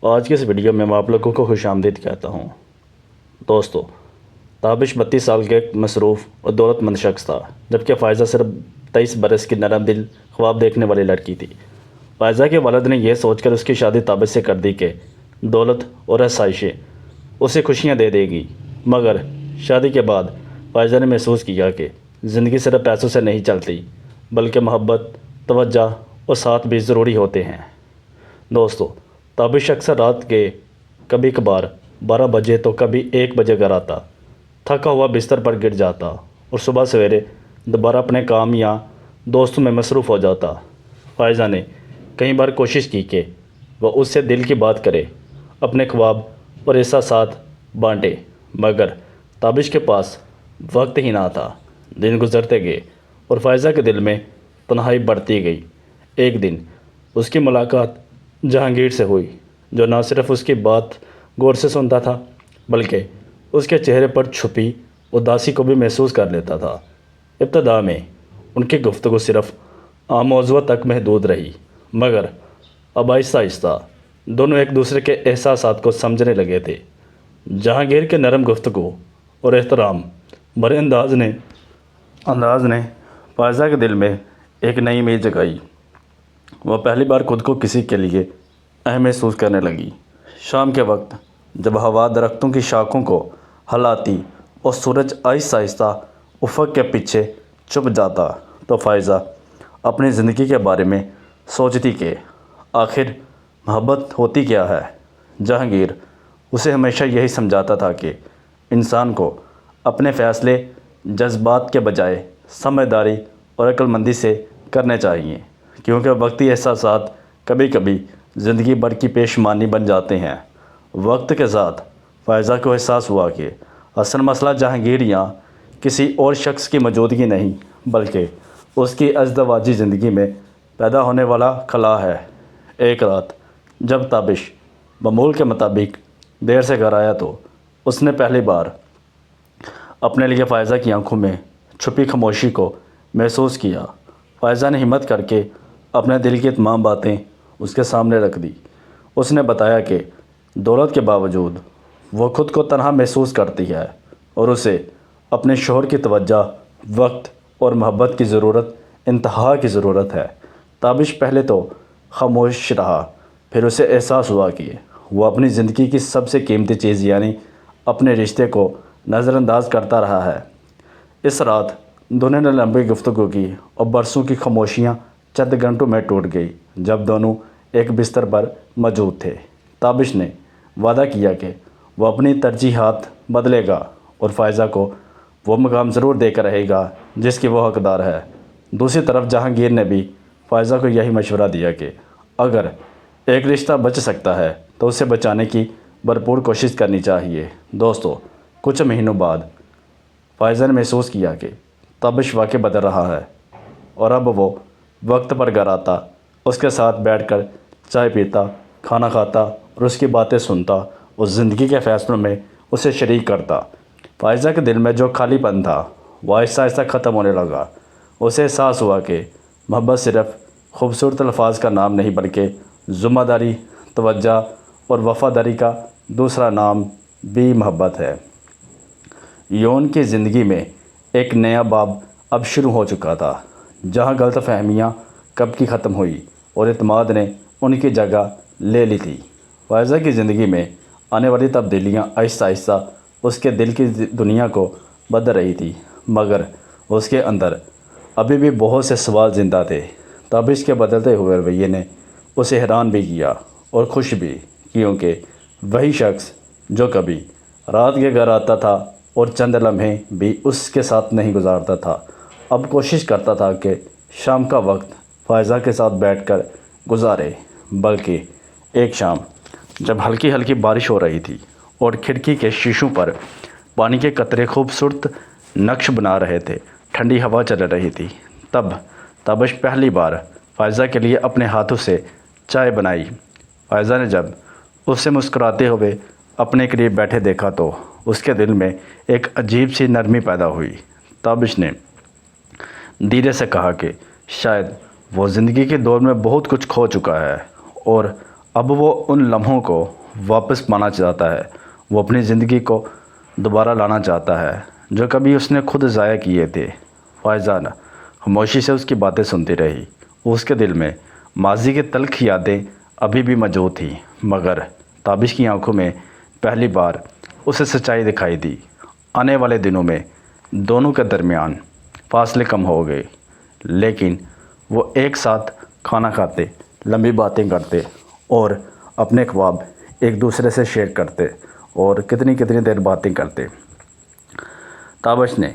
آج کی اس ویڈیو میں آپ لوگوں کو خوش آمدید کہتا ہوں۔ دوستو، تابش 32 سال کے ایک مصروف اور دولت مند شخص تھا، جبکہ فائزہ صرف 23 برس کی نرم دل خواب دیکھنے والی لڑکی تھی۔ فائزہ کے والد نے یہ سوچ کر اس کی شادی تابش سے کر دی کہ دولت اور آسائشیں اسے خوشیاں دے دے گی، مگر شادی کے بعد فائزہ نے محسوس کیا کہ زندگی صرف پیسوں سے نہیں چلتی، بلکہ محبت، توجہ اور ساتھ بھی ضروری ہوتے ہیں۔ دوستو، تابش اکثر رات کے کبھی کبھار 12 بجے تو کبھی 1 بجے گھر آتا، تھکا ہوا بستر پر گر جاتا اور صبح سویرے دوبارہ اپنے کام یا دوستوں میں مصروف ہو جاتا۔ فائزہ نے کئی بار کوشش کی کہ وہ اس سے دل کی بات کرے، اپنے خواب اور احساسات بانٹے، مگر تابش کے پاس وقت ہی نہ تھا۔ دن گزرتے گئے اور فائزہ کے دل میں تنہائی بڑھتی گئی۔ ایک دن اس کی ملاقات جہانگیر سے ہوئی، جو نہ صرف اس کی بات غور سے سنتا تھا، بلکہ اس کے چہرے پر چھپی اداسی کو بھی محسوس کر لیتا تھا۔ ابتدا میں ان کی گفتگو صرف عام موضوعات تک محدود رہی، مگر اب آہستہ آہستہ دونوں ایک دوسرے کے احساسات کو سمجھنے لگے تھے۔ جہانگیر کے نرم گفتگو اور احترام بھرے انداز نے فائزہ کے دل میں ایک نئی امید جگائی۔ وہ پہلی بار خود کو کسی کے لیے اہم محسوس کرنے لگی۔ شام کے وقت جب ہوا درختوں کی شاخوں کو ہلاتی اور سورج آہستہ آہستہ افق کے پیچھے چھپ جاتا، تو فائزہ اپنی زندگی کے بارے میں سوچتی کہ آخر محبت ہوتی کیا ہے۔ جہانگیر اسے ہمیشہ یہی سمجھاتا تھا کہ انسان کو اپنے فیصلے جذبات کے بجائے سمجھداری اور عقل مندی سے کرنے چاہیے، کیونکہ وقتی احساسات کبھی کبھی زندگی بھر کی پیشمانی بن جاتے ہیں۔ وقت کے ساتھ فائزہ کو احساس ہوا کہ اصل مسئلہ جہانگیر یا کسی اور شخص کی موجودگی نہیں، بلکہ اس کی ازدواجی زندگی میں پیدا ہونے والا خلا ہے۔ ایک رات جب تابش معمول کے مطابق دیر سے گھر آیا تو اس نے پہلی بار اپنے لیے فائزہ کی آنکھوں میں چھپی خاموشی کو محسوس کیا۔ فائزہ نے ہمت کر کے اپنے دل کی تمام باتیں اس کے سامنے رکھ دی۔ اس نے بتایا کہ دولت کے باوجود وہ خود کو تنہا محسوس کرتی ہے اور اسے اپنے شوہر کی توجہ، وقت اور محبت کی انتہا کی ضرورت ہے۔ تابش پہلے تو خاموش رہا، پھر اسے احساس ہوا کہ وہ اپنی زندگی کی سب سے قیمتی چیز یعنی اپنے رشتے کو نظر انداز کرتا رہا ہے۔ اس رات دونوں نے لمبی گفتگو کی اور برسوں کی خاموشیاں چند گھنٹوں میں ٹوٹ گئی۔ جب دونوں ایک بستر پر موجود تھے، تابش نے وعدہ کیا کہ وہ اپنی ترجیحات بدلے گا اور فائزہ کو وہ مقام ضرور دے کر رہے گا جس کی وہ حقدار ہے۔ دوسری طرف جہانگیر نے بھی فائزہ کو یہی مشورہ دیا کہ اگر ایک رشتہ بچ سکتا ہے تو اسے بچانے کی بھرپور کوشش کرنی چاہیے۔ دوستو، کچھ مہینوں بعد فائزہ نے محسوس کیا کہ تابش واقعی بدل رہا ہے، اور اب وہ وقت پر گھر آتا، اس کے ساتھ بیٹھ کر چائے پیتا، کھانا کھاتا اور اس کی باتیں سنتا اور زندگی کے فیصلوں میں اسے شریک کرتا۔ فائزہ کے دل میں جو خالی پن تھا وہ آہستہ آہستہ ختم ہونے لگا۔ اسے احساس ہوا کہ محبت صرف خوبصورت الفاظ کا نام نہیں، بلکہ ذمہ داری، توجہ اور وفاداری کا دوسرا نام بھی محبت ہے۔ یون کی زندگی میں ایک نیا باب اب شروع ہو چکا تھا، جہاں غلط فہمیاں کب کی ختم ہوئی اور اعتماد نے ان کی جگہ لے لی تھی۔ فائزہ کی زندگی میں آنے والی تبدیلیاں آہستہ آہستہ اس کے دل کی دنیا کو بدل رہی تھی، مگر اس کے اندر ابھی بھی بہت سے سوال زندہ تھے۔ تابش کے بدلتے ہوئے رویے نے اسے حیران بھی کیا اور خوش بھی، کیونکہ وہی شخص جو کبھی رات کے گھر آتا تھا اور چند لمحے بھی اس کے ساتھ نہیں گزارتا تھا، اب کوشش کرتا تھا کہ شام کا وقت فائزہ کے ساتھ بیٹھ کر گزارے۔ بلکہ ایک شام جب ہلکی ہلکی بارش ہو رہی تھی اور کھڑکی کے شیشوں پر پانی کے قطرے خوبصورت نقش بنا رہے تھے، ٹھنڈی ہوا چل رہی تھی، تب تابش پہلی بار فائزہ کے لیے اپنے ہاتھوں سے چائے بنائی۔ فائزہ نے جب اسے مسکراتے ہوئے اپنے قریب بیٹھے دیکھا تو اس کے دل میں ایک عجیب سی نرمی پیدا ہوئی۔ تابش نے دھیرے سے کہا کہ شاید وہ زندگی کے دور میں بہت کچھ کھو چکا ہے اور اب وہ ان لمحوں کو واپس پانا چاہتا ہے، وہ اپنی زندگی کو دوبارہ لانا چاہتا ہے جو کبھی اس نے خود ضائع کیے تھے۔ فائزہ خاموشی سے اس کی باتیں سنتی رہی۔ اس کے دل میں ماضی کی تلخ یادیں ابھی بھی موجود تھیں، مگر تابش کی آنکھوں میں پہلی بار اسے سچائی دکھائی دی۔ آنے والے دنوں میں دونوں کے درمیان فاصلے کم ہو گئے، لیکن وہ ایک ساتھ کھانا کھاتے، لمبی باتیں کرتے اور اپنے خواب ایک دوسرے سے شیئر کرتے اور کتنی دیر باتیں کرتے۔ تابش نے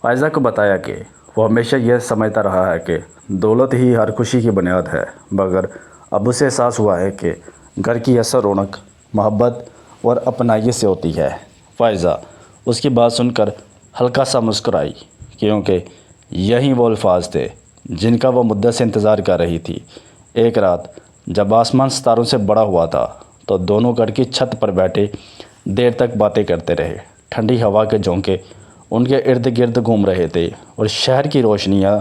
فائزہ کو بتایا کہ وہ ہمیشہ یہ سمجھتا رہا ہے کہ دولت ہی ہر خوشی کی بنیاد ہے، مگر اب اسے احساس ہوا ہے کہ گھر کی اصل رونق محبت اور اپنائیت سے ہوتی ہے۔ فائزہ اس کی بات سن کر ہلکا سا مسکرائی، کیونکہ یہی وہ الفاظ تھے جن کا وہ مدت سے انتظار کر رہی تھی۔ ایک رات جب آسمان ستاروں سے بڑا ہوا تھا تو دونوں گھر کی چھت پر بیٹھے دیر تک باتیں کرتے رہے۔ ٹھنڈی ہوا کے جھونکے ان کے ارد گرد گھوم رہے تھے اور شہر کی روشنیاں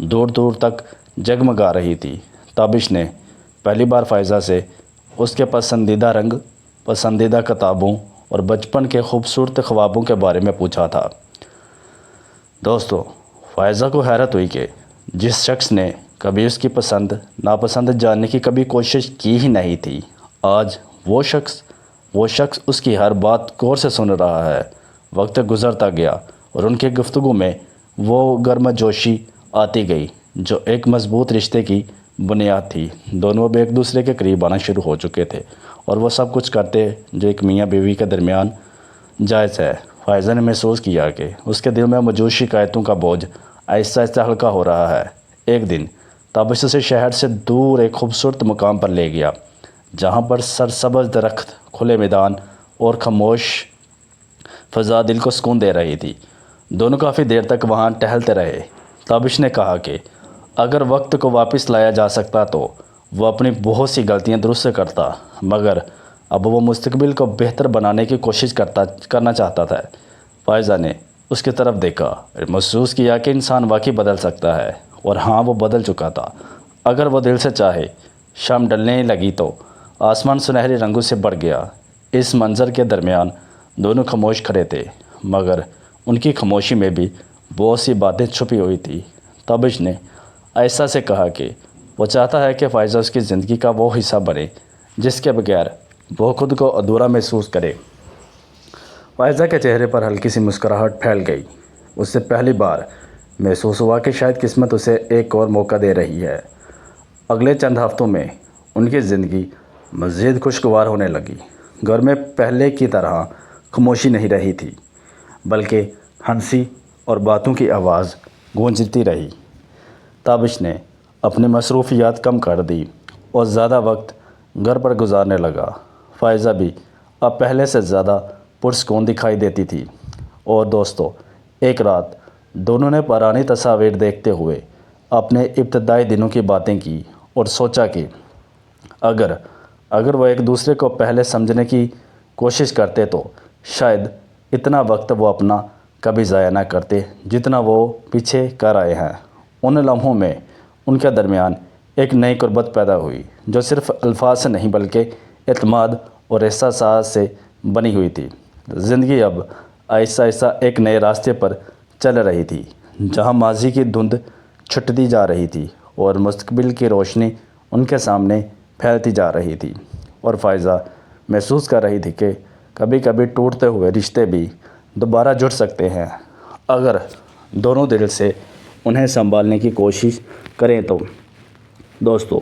دور دور تک جگمگا رہی تھی۔ تابش نے پہلی بار فائزہ سے اس کے پسندیدہ رنگ، پسندیدہ کتابوں اور بچپن کے خوبصورت خوابوں کے بارے میں پوچھا تھا۔ دوستو، فائزہ کو حیرت ہوئی کہ جس شخص نے کبھی اس کی پسند ناپسند جاننے کی کبھی کوشش کی ہی نہیں تھی، آج وہ شخص اس کی ہر بات غور سے سن رہا ہے۔ وقت گزرتا گیا اور ان کی گفتگو میں وہ گرمجوشی آتی گئی جو ایک مضبوط رشتے کی بنیاد تھی۔ دونوں اب ایک دوسرے کے قریب آنا شروع ہو چکے تھے اور وہ سب کچھ کرتے جو ایک میاں بیوی کے درمیان جائز ہے۔ فائزہ نے محسوس کیا کہ اس کے دل میں موجود شکایتوں کا بوجھ آہستہ آہستہ ہلکا ہو رہا ہے۔ ایک دن تابش اسے شہر سے دور ایک خوبصورت مقام پر لے گیا، جہاں پر سرسبز درخت، کھلے میدان اور خاموش فضا دل کو سکون دے رہی تھی۔ دونوں کافی دیر تک وہاں ٹہلتے رہے۔ تابش نے کہا کہ اگر وقت کو واپس لایا جا سکتا تو وہ اپنی بہت سی غلطیاں درست کرتا، مگر اب وہ مستقبل کو بہتر بنانے کی کوشش کرنا چاہتا تھا۔ فائزہ نے اس کی طرف دیکھا اور محسوس کیا کہ انسان واقعی بدل سکتا ہے، اور ہاں، وہ بدل چکا تھا۔ اگر وہ دل سے چاہے۔ شام ڈھلنے لگی تو آسمان سنہرے رنگوں سے بھر گیا۔ اس منظر کے درمیان دونوں خاموش کھڑے تھے، مگر ان کی خاموشی میں بھی بہت سی باتیں چھپی ہوئی تھیں۔ تابش نے آہستہ سے کہا کہ وہ چاہتا ہے کہ فائزہ اس کی زندگی کا وہ حصہ بنے جس کے بغیر وہ خود کو ادھورا محسوس کرے۔ فائزہ کے چہرے پر ہلکی سی مسکراہٹ پھیل گئی۔ اس سے پہلی بار محسوس ہوا کہ شاید قسمت اسے ایک اور موقع دے رہی ہے۔ اگلے چند ہفتوں میں ان کی زندگی مزید خوشگوار ہونے لگی۔ گھر میں پہلے کی طرح خاموشی نہیں رہی تھی، بلکہ ہنسی اور باتوں کی آواز گونجتی رہی۔ تابش نے اپنی مصروفیات کم کر دی اور زیادہ وقت گھر پر گزارنے لگا۔ فائزہ بھی اب پہلے سے زیادہ پرسکون دکھائی دیتی تھی۔ اور دوستو، ایک رات دونوں نے پرانی تصاویر دیکھتے ہوئے اپنے ابتدائی دنوں کی باتیں کی اور سوچا کہ اگر وہ ایک دوسرے کو پہلے سمجھنے کی کوشش کرتے تو شاید اتنا وقت وہ اپنا کبھی ضائع نہ کرتے جتنا وہ پیچھے کر آئے ہیں۔ ان لمحوں میں ان کے درمیان ایک نئی قربت پیدا ہوئی جو صرف الفاظ سے نہیں بلکہ اعتماد اور احساسات سے بنی ہوئی تھی۔ زندگی اب آہستہ آہستہ ایک نئے راستے پر چل رہی تھی، جہاں ماضی کی دھند چھٹتی جا رہی تھی اور مستقبل کی روشنی ان کے سامنے پھیلتی جا رہی تھی۔ اور فائزہ محسوس کر رہی تھی کہ کبھی کبھی ٹوٹتے ہوئے رشتے بھی دوبارہ جڑ سکتے ہیں اگر دونوں دل سے انہیں سنبھالنے کی کوشش کریں تو۔ دوستو،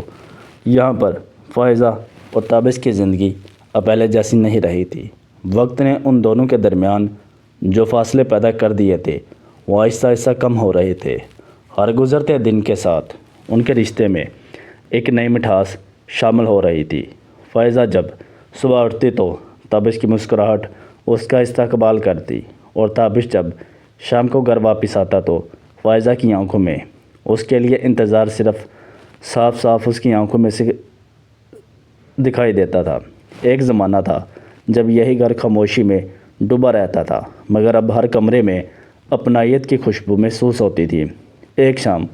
یہاں پر فائزہ اور تابش کی زندگی اب پہلے جیسی نہیں رہی تھی۔ وقت نے ان دونوں کے درمیان جو فاصلے پیدا کر دیے تھے وہ آہستہ آہستہ کم ہو رہے تھے۔ ہر گزرتے دن کے ساتھ ان کے رشتے میں ایک نئی مٹھاس شامل ہو رہی تھی۔ فائزہ جب صبح اٹھتی تو تابش کی مسکراہٹ اس کا استقبال کرتی، اور تابش جب شام کو گھر واپس آتا تو فائزہ کی آنکھوں میں اس کے لیے انتظار صرف صاف صاف اس کی آنکھوں میں سے دکھائی دیتا تھا۔ ایک زمانہ تھا جب یہی گھر خاموشی میں ڈوبا رہتا تھا، مگر اب ہر کمرے میں اپنائیت کی خوشبو محسوس ہوتی تھی۔ ایک شام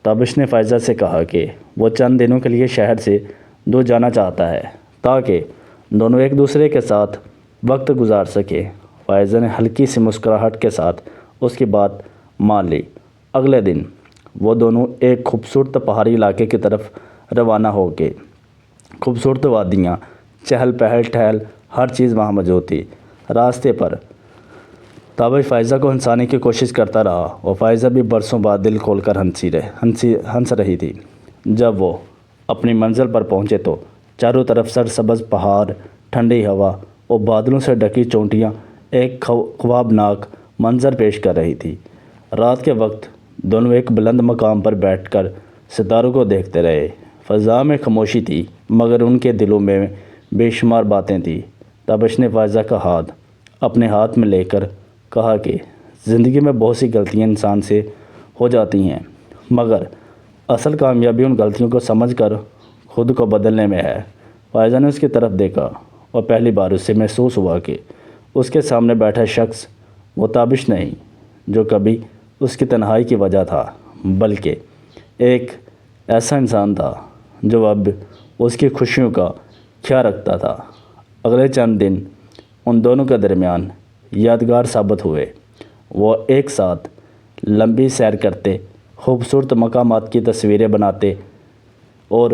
تابش نے فائزہ سے کہا کہ وہ چند دنوں کے لیے شہر سے دور جانا چاہتا ہے۔ تاکہ دونوں ایک دوسرے کے ساتھ وقت گزار سکے۔ فائزہ نے ہلکی سی مسکراہٹ کے ساتھ اس کی بات مان لی۔ اگلے دن وہ دونوں ایک خوبصورت پہاڑی علاقے کی طرف روانہ ہو گئے۔ خوبصورت وادیاں، چہل پہل ٹہل، ہر چیز وہاں موجود تھی۔ راستے پر تابش فائزہ کو ہنسانے کی کوشش کرتا رہا اور فائزہ بھی برسوں بعد دل کھول کر ہنس رہی تھی۔ جب وہ اپنی منزل پر پہنچے تو چاروں طرف سرسبز پہاڑ، ٹھنڈی ہوا اور بادلوں سے ڈھکی چوٹیاں ایک خوابناک منظر پیش کر رہی تھی۔ رات کے وقت دونوں ایک بلند مقام پر بیٹھ کر ستاروں کو دیکھتے رہے۔ فضا میں خاموشی تھی مگر ان کے دلوں میں بے شمار باتیں تھیں۔ تابش نے فائزہ کا ہاتھ اپنے ہاتھ میں لے کر کہا کہ زندگی میں بہت سی غلطیاں انسان سے ہو جاتی ہیں، مگر اصل کامیابی ان غلطیوں کو سمجھ کر خود کو بدلنے میں ہے۔ فائزہ نے اس کی طرف دیکھا اور پہلی بار اسے محسوس ہوا کہ اس کے سامنے بیٹھا شخص وہ تابش نہیں جو کبھی اس کی تنہائی کی وجہ تھا، بلکہ ایک ایسا انسان تھا جو اب اس کی خوشیوں کا خیال رکھتا تھا۔ اگلے چند دن ان دونوں کے درمیان یادگار ثابت ہوئے۔ وہ ایک ساتھ لمبی سیر کرتے، خوبصورت مقامات کی تصویریں بناتے اور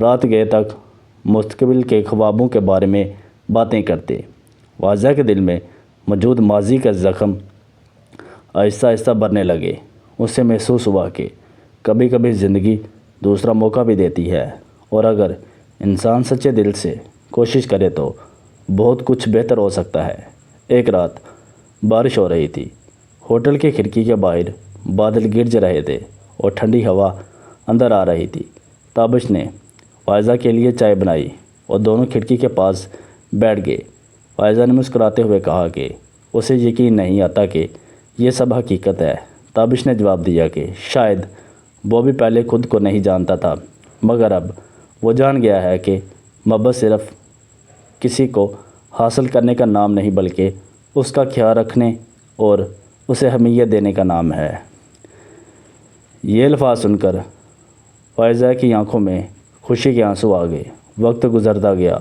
رات گئے تک مستقبل کے خوابوں کے بارے میں باتیں کرتے۔ فائزہ کے دل میں موجود ماضی کا زخم آہستہ آہستہ بھرنے لگے۔ اسے محسوس ہوا کہ کبھی کبھی زندگی دوسرا موقع بھی دیتی ہے اور اگر انسان سچے دل سے کوشش کرے تو بہت کچھ بہتر ہو سکتا ہے۔ ایک رات بارش ہو رہی تھی۔ ہوٹل کی کھڑکی کے باہر بادل گرج رہے تھے اور ٹھنڈی ہوا اندر آ رہی تھی۔ تابش نے فائزہ کے لیے چائے بنائی اور دونوں کھڑکی کے پاس بیٹھ گئے۔ فائزہ نے مسکراتے ہوئے کہا کہ اسے یقین نہیں آتا کہ یہ سب حقیقت ہے۔ تابش نے جواب دیا کہ شاید وہ بھی پہلے خود کو نہیں جانتا تھا، مگر اب وہ جان گیا ہے کہ محبت صرف کسی کو حاصل کرنے کا نام نہیں بلکہ اس کا خیال رکھنے اور اسے اہمیت دینے کا نام ہے۔ یہ الفاظ سن کر فائزہ کی آنکھوں میں خوشی کے آنسو آ گئے۔ وقت گزرتا گیا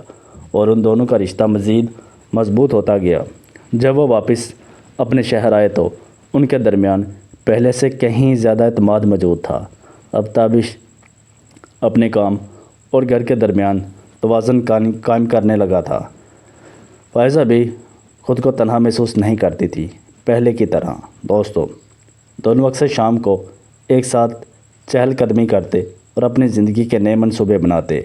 اور ان دونوں کا رشتہ مزید مضبوط ہوتا گیا۔ جب وہ واپس اپنے شہر آئے تو ان کے درمیان پہلے سے کہیں زیادہ اعتماد موجود تھا۔ اب تابش اپنے کام اور گھر کے درمیان توازن قائم کرنے لگا تھا۔ فائزہ بھی خود کو تنہا محسوس نہیں کرتی تھی پہلے کی طرح۔ دوستو، دونوں اکثر شام کو ایک ساتھ چہل قدمی کرتے اور اپنی زندگی کے نئے منصوبے بناتے۔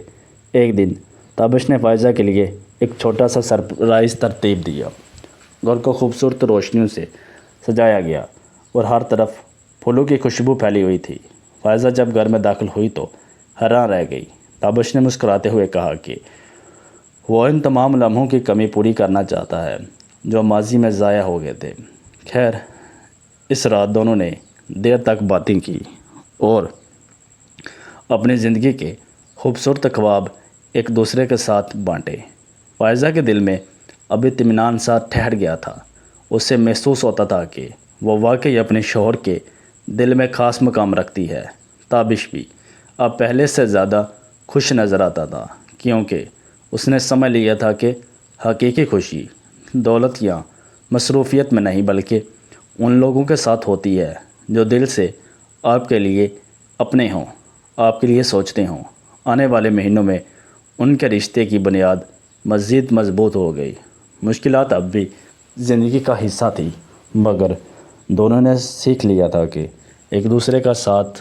ایک دن تابش نے فائزہ کے لیے ایک چھوٹا سا سرپرائز ترتیب دیا۔ گھر کو خوبصورت روشنیوں سے سجایا گیا اور ہر طرف پھولوں کی خوشبو پھیلی ہوئی تھی۔ فائزہ جب گھر میں داخل ہوئی تو حیران رہ گئی۔ تابش نے مسکراتے ہوئے کہا کہ وہ ان تمام لمحوں کی کمی پوری کرنا چاہتا ہے جو ماضی میں ضائع ہو گئے تھے۔ خیر، اس رات دونوں نے دیر تک باتیں کی اور اپنی زندگی کے خوبصورت خواب ایک دوسرے کے ساتھ بانٹے۔ فائزہ کے دل میں اب اطمینان سا ٹھہر گیا تھا۔ اسے محسوس ہوتا تھا کہ وہ واقعی اپنے شوہر کے دل میں خاص مقام رکھتی ہے۔ تابش بھی اب پہلے سے زیادہ خوش نظر آتا تھا کیونکہ اس نے سمجھ لیا تھا کہ حقیقی خوشی دولت یا مصروفیت میں نہیں بلکہ ان لوگوں کے ساتھ ہوتی ہے جو دل سے آپ کے لیے اپنے ہوں، آپ کے لیے سوچتے ہوں۔ آنے والے مہینوں میں ان کے رشتے کی بنیاد مزید مضبوط ہو گئی۔ مشکلات اب بھی زندگی کا حصہ تھی مگر دونوں نے سیکھ لیا تھا کہ ایک دوسرے کا ساتھ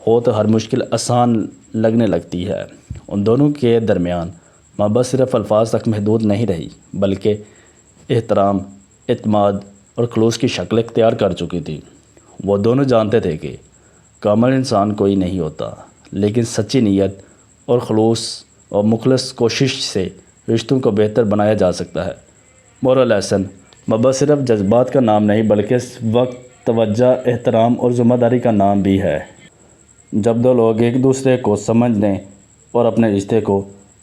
ہو تو ہر مشکل آسان لگنے لگتی ہے۔ ان دونوں کے درمیان محبت صرف الفاظ تک محدود نہیں رہی بلکہ احترام، اعتماد اور خلوص کی شکل اختیار کر چکی تھی۔ وہ دونوں جانتے تھے کہ کامل انسان کوئی نہیں ہوتا لیکن سچی نیت اور خلوص اور مخلص کوشش سے رشتوں کو بہتر بنایا جا سکتا ہے۔ مورل لیسن: محبت صرف جذبات کا نام نہیں بلکہ وقت، توجہ، احترام اور ذمہ داری کا نام بھی ہے۔ جب دو لوگ ایک دوسرے کو سمجھنے اور اپنے رشتے کو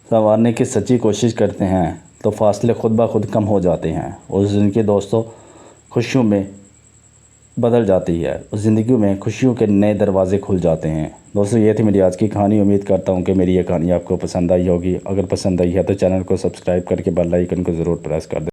سنوارنے کی سچی کوشش کرتے ہیں تو فاصلے خود بخود کم ہو جاتے ہیں اور زندگی دوستوں خوشیوں میں بدل جاتی ہے اور زندگیوں میں خوشیوں کے نئے دروازے کھل جاتے ہیں۔ دوستو یہ تھی میری آج کی کہانی۔ امید کرتا ہوں کہ میری یہ کہانی آپ کو پسند آئی ہوگی۔ اگر پسند آئی ہے تو چینل کو سبسکرائب کر کے بیل آئیکن کو ضرور پریس کر دیں۔